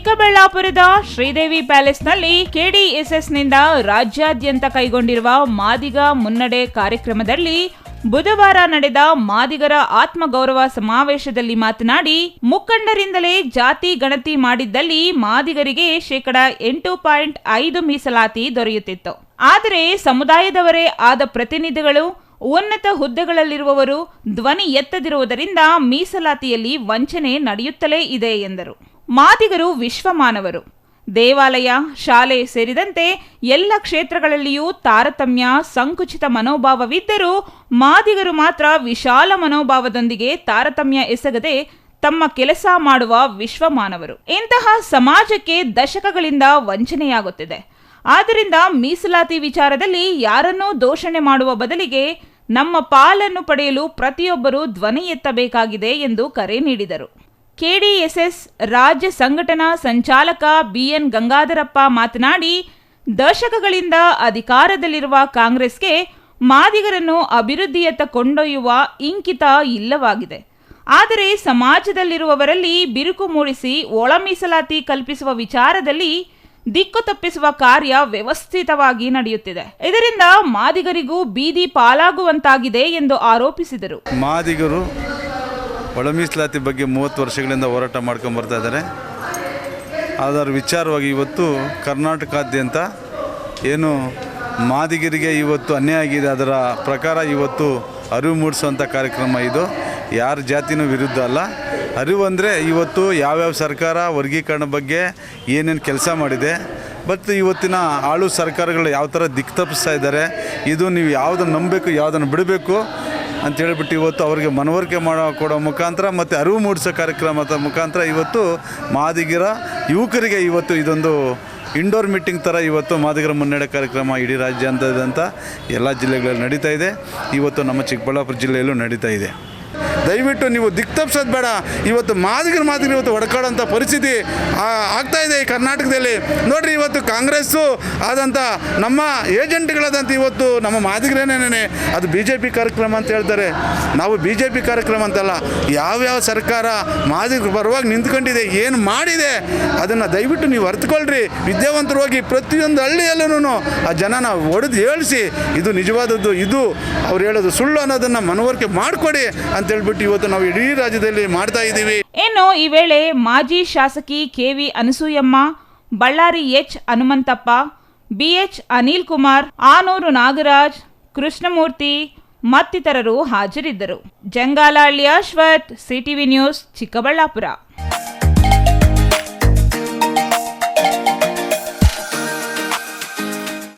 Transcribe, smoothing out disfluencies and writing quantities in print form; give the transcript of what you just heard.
ಚಿಕ್ಕಬಳ್ಳಾಪುರದ ಶ್ರೀದೇವಿ ಪ್ಯಾಲೇಸ್ನಲ್ಲಿ ಕೆಡಿಎಸ್ಎಸ್ನಿಂದ ರಾಜ್ಯಾದ್ಯಂತ ಕೈಗೊಂಡಿರುವ ಮಾದಿಗ ಮುನ್ನಡೆ ಕಾರ್ಯಕ್ರಮದಲ್ಲಿ ಬುಧವಾರ ನಡೆದ ಮಾದಿಗರ ಆತ್ಮಗೌರವ ಸಮಾವೇಶದಲ್ಲಿ ಮಾತನಾಡಿ, ಮುಖಂಡರಿಂದಲೇ ಜಾತಿ ಗಣತಿ ಮಾಡಿದ್ದಲ್ಲಿ ಮಾದಿಗರಿಗೆ 8.5% ಮೀಸಲಾತಿ ದೊರೆಯುತ್ತಿತ್ತು. ಆದರೆ ಸಮುದಾಯದವರೇ ಆದ ಪ್ರತಿನಿಧಿಗಳು ಉನ್ನತ ಹುದ್ದೆಗಳಲ್ಲಿರುವವರು ಧ್ವನಿ ಎತ್ತದಿರುವುದರಿಂದ ಮೀಸಲಾತಿಯಲ್ಲಿ ವಂಚನೆ ನಡೆಯುತ್ತಲೇ ಇದೆ ಎಂದರು. ಮಾದಿಗರು ವಿಶ್ವಮಾನವರು. ದೇವಾಲಯ, ಶಾಲೆ ಸೇರಿದಂತೆ ಎಲ್ಲ ಕ್ಷೇತ್ರಗಳಲ್ಲಿಯೂ ತಾರತಮ್ಯ, ಸಂಕುಚಿತ ಮನೋಭಾವವಿದ್ದರೂ ಮಾದಿಗರು ಮಾತ್ರ ವಿಶಾಲ ಮನೋಭಾವದೊಂದಿಗೆ ತಾರತಮ್ಯ ಎಸಗದೆ ತಮ್ಮ ಕೆಲಸ ಮಾಡುವ ವಿಶ್ವಮಾನವರು. ಇಂತಹ ಸಮಾಜಕ್ಕೆ ದಶಕಗಳಿಂದ ವಂಚನೆಯಾಗುತ್ತಿದೆ. ಆದ್ದರಿಂದ ಮೀಸಲಾತಿ ವಿಚಾರದಲ್ಲಿ ಯಾರನ್ನೂ ದೂಷಣೆ ಮಾಡುವ ಬದಲಿಗೆ ನಮ್ಮ ಪಾಲನ್ನು ಪಡೆಯಲು ಪ್ರತಿಯೊಬ್ಬರೂ ಧ್ವನಿ ಎತ್ತಬೇಕಾಗಿದೆ ಎಂದು ಕರೆ ನೀಡಿದರು. ಕೆಡಿಎಸ್ಎಸ್ ರಾಜ್ಯ ಸಂಘಟನಾ ಸಂಚಾಲಕ ಬಿಎನ್ ಗಂಗಾಧರಪ್ಪ ಮಾತನಾಡಿ, ದಶಕಗಳಿಂದ ಅಧಿಕಾರದಲ್ಲಿರುವ ಕಾಂಗ್ರೆಸ್ಗೆ ಮಾದಿಗರನ್ನು ಅಭಿವೃದ್ಧಿಯತ್ತ ಕೊಂಡೊಯ್ಯುವ ಇಂಕಿತ ಇಲ್ಲವಾಗಿದೆ. ಆದರೆ ಸಮಾಜದಲ್ಲಿರುವವರಲ್ಲಿ ಬಿರುಕು ಮೂಡಿಸಿ ಒಳ ಮೀಸಲಾತಿ ಕಲ್ಪಿಸುವ ವಿಚಾರದಲ್ಲಿ ದಿಕ್ಕು ತಪ್ಪಿಸುವ ಕಾರ್ಯ ವ್ಯವಸ್ಥಿತವಾಗಿ ನಡೆಯುತ್ತಿದೆ. ಇದರಿಂದ ಮಾದಿಗರಿಗೂ ಬೀದಿ ಪಾಲಾಗುವಂತಾಗಿದೆ ಎಂದು ಆರೋಪಿಸಿದರು. ಮಾದಿಗರು ಒಳ ಮೀಸಲಾತಿ ಬಗ್ಗೆ 30 ವರ್ಷಗಳಿಂದ ಹೋರಾಟ ಮಾಡ್ಕೊಂಡು ಬರ್ತಾ ಇದ್ದಾರೆ. ಅದರ ವಿಚಾರವಾಗಿ ಇವತ್ತು ಕರ್ನಾಟಕಾದ್ಯಂತ ಏನು ಮಾದಿಗರಿಗೆ ಇವತ್ತು ಅನ್ಯಾಯ ಆಗಿದೆ, ಅದರ ಪ್ರಕಾರ ಇವತ್ತು ಅರಿವು ಮೂಡಿಸುವಂಥ ಕಾರ್ಯಕ್ರಮ ಇದು. ಯಾರ ಜಾತಿನೂ ವಿರುದ್ಧ ಅಲ್ಲ. ಅರಿವು ಅಂದರೆ ಇವತ್ತು ಯಾವ್ಯಾವ ಸರ್ಕಾರ ವರ್ಗೀಕರಣ ಬಗ್ಗೆ ಏನೇನು ಕೆಲಸ ಮಾಡಿದೆ, ಬಟ್ ಇವತ್ತಿನ ಆಳು ಸರ್ಕಾರಗಳು ಯಾವ ಥರ ದಿಕ್ಕು ತಪ್ಪಿಸ್ತಾ ಇದ್ದಾರೆ, ಇದು ನೀವು ಯಾವುದನ್ನು ನಂಬಬೇಕು ಯಾವುದನ್ನು ಬಿಡಬೇಕು ಅಂತೇಳ್ಬಿಟ್ಟು ಇವತ್ತು ಅವರಿಗೆ ಮನವರಿಕೆ ಕೊಡೋ ಮುಖಾಂತರ ಮತ್ತು ಅರಿವು ಮೂಡಿಸೋ ಕಾರ್ಯಕ್ರಮದ ಮುಖಾಂತರ ಇವತ್ತು ಮಾದಿಗರ ಯುವಕರಿಗೆ ಇವತ್ತು ಇದೊಂದು ಇಂಡೋರ್ ಮೀಟಿಂಗ್ ಥರ ಇವತ್ತು ಮಾದಿಗರ ಮುನ್ನಡೆ ಕಾರ್ಯಕ್ರಮ ಇಡೀ ರಾಜ್ಯಾದ್ಯಂತ ಎಲ್ಲ ಜಿಲ್ಲೆಗಳಲ್ಲಿ ನಡೀತಾ ಇದೆ. ಇವತ್ತು ನಮ್ಮ ಚಿಕ್ಕಬಳ್ಳಾಪುರ ಜಿಲ್ಲೆಯಲ್ಲೂ ನಡೀತಾ ಇದೆ. ದಯವಿಟ್ಟು ನೀವು ದಿಕ್ಕು ತಪ್ಪಿಸೋದು ಬೇಡ. ಇವತ್ತು ಮಾದಿಗರು ಇವತ್ತು ಹೊಡ್ಕೊಳ್ಳೋಂಥ ಪರಿಸ್ಥಿತಿ ಆಗ್ತಾಯಿದೆ ಈ ಕರ್ನಾಟಕದಲ್ಲಿ. ನೋಡಿರಿ, ಇವತ್ತು ಕಾಂಗ್ರೆಸ್ಸು ಆದಂಥ ನಮ್ಮ ಏಜೆಂಟ್ಗಳಾದಂಥ ಇವತ್ತು ನಮ್ಮ ಮಾದಿಗರೇನೇ ಅದು BJP ಕಾರ್ಯಕ್ರಮ ಅಂತ ಹೇಳ್ತಾರೆ. ನಾವು BJP ಕಾರ್ಯಕ್ರಮ ಅಂತಲ್ಲ, ಯಾವ್ಯಾವ ಸರ್ಕಾರ ಮಾದಿಗರ ಪರವಾಗಿ ನಿಂತ್ಕೊಂಡಿದೆ, ಏನು ಮಾಡಿದೆ ಅದನ್ನು ದಯವಿಟ್ಟು ನೀವು ಅರ್ಥಕೊಳ್ರಿ. ವಿದ್ಯಾವಂತರು ಹೋಗಿ ಪ್ರತಿಯೊಂದು ಹಳ್ಳಿಯಲ್ಲೂ ಆ ಜನನ ಹೊಡೆದು ಹೇಳಿಸಿ ಇದು ನಿಜವಾದದ್ದು, ಇದು ಅವ್ರು ಹೇಳೋದು ಸುಳ್ಳು ಅನ್ನೋದನ್ನು ಮನವರಿಕೆ ಮಾಡಿಕೊಡಿ ಅಂತೇಳ್ಬಿಟ್ಟು ಇವತ್ತು ನಾವು ಇಡೀ ರಾಜ್ಯದಲ್ಲಿ ಮಾಡ್ತಾ ಇದ್ದೀವಿ. ಇನ್ನು ಈ ವೇಳೆ ಮಾಜಿ ಶಾಸಕಿ KV Anasuyamma, Ballari H Hanumanthappa, BH Anil Kumar, Anur Nagaraj, Krishnamurthy ಮತ್ತಿತರರು ಹಾಜರಿದ್ದರು. Jangalahalli Ashwath, CTV news, Chikkaballapur.